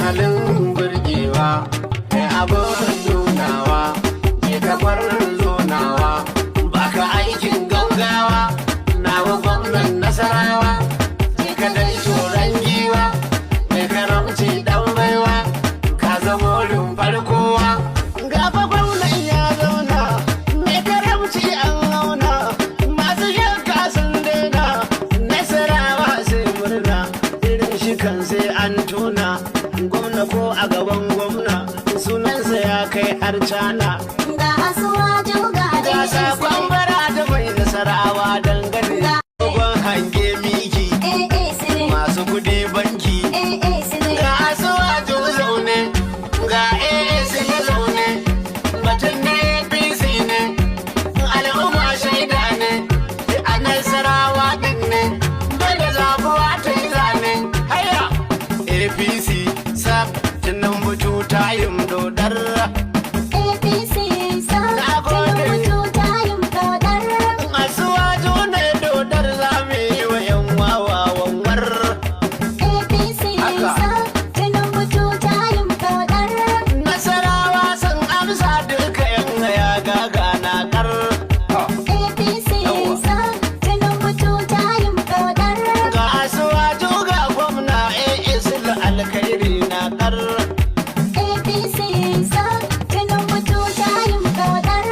halin burgewa kai abin nunawa ke kafar zonawa baka aikin gaugawa nawa gwamnan Nasarawa ke kadai turan giwa mai karamci dan baiwa ka zamo rumfar kowa gaba gwamnan ya zauna mai karamci an launa masu shakka sun daina Nasarawa sai murna irin shi kan sai an tuna gwamna ko a gaban gwamna sunansa ya kai har cana ga Asuwaju ga sakon bara da mai Nasarawa dangane dogon hange miki masu kudi banki ga Asuwaju zaune ga AAC na zaune batun na APC ne al'umma shaida ne a Nasarawa din ne dole zabuwa ta yi zane haya APC sab tunan mutu tayin dodar APC sa mutu tayin dodar Asuwaju ne dodar zamu yi wa yan wawa wanwar APC sa mutu tayin dodar Nasarawa sun amsa duka yan ya gaga na kar APC sa mutu tayin dodar ga Asuwaju ga gwamna AAC alkhairi na kar APC sa mutu tayin dodar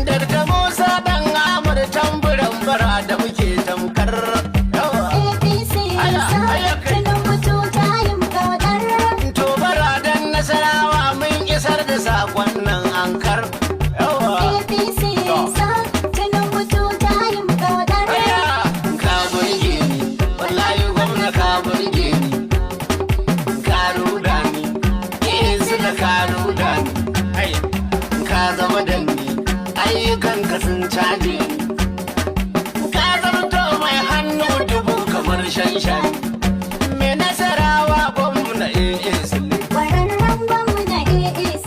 Darta Musa dan Amur tamburan bara da muke tamkar yawa APC sa mutu tayin dodar to bara dan Nasarawa mun isar da sakon nan ankar yawa APC sa mutu tayin dodar ka burge ni wallahi gwamna ka burge ni ka ruda ni suka ka ruda ni ai ka zama danni ayyukan ka sun caje ni ka zarto mai hannu dubu kamar shanshan me Nasarawa gwamna AAC Kwararren gwamna AAC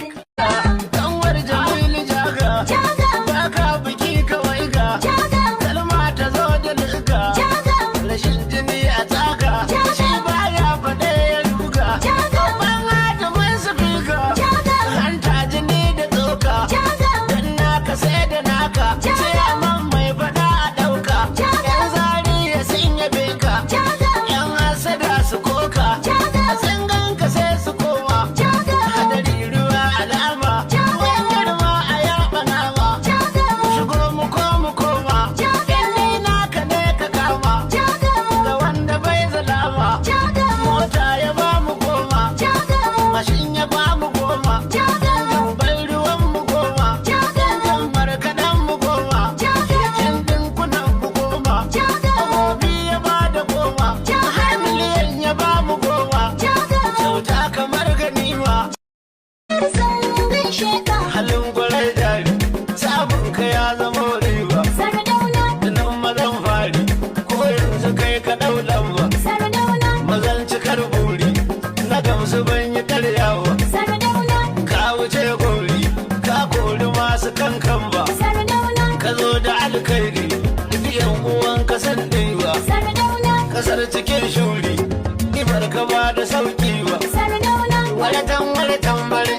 kanwar Jamilu Jaga baka biki kawai ga kalma ta zo da lika rashin jini a tsaka shi baya faɗe ya ruga babban hadimin sufika hanta jini da tsoka dan naka sai da naka sai amman mai faɗa a ɗauka yan zari ya sun yabe ka yan hasada su koka a tsanganka sai su koma hadari ruwa alama wai girma a yaɓa nama shigo mu koma in ni naka ne ka kama ga wanda bai zalama mota ya ba mu goma mashin ya ba mu goma bai ruwan mu goma jan markaɗan mu goma yakin dinkunan mu goma agobi ya ba da goma har miliyan ya ba mu goma kyauta kamar ganima sun gaishe ka halin gwarai jari sabon ka ya zama riba Sardauna tunan mazan fari ko yanzu kai ka ɗau lamba Sardauna mazan cikar buri na gamsu ban yi karyawa Sardauna ka wuce gori ka kori masu kankan ba Sardauna ka zo da alkhairi duk yan uwan ka san ɗiwa Sardauna kasar cikin shuri ibar ka ba da sauki ba Sardauna walatan bari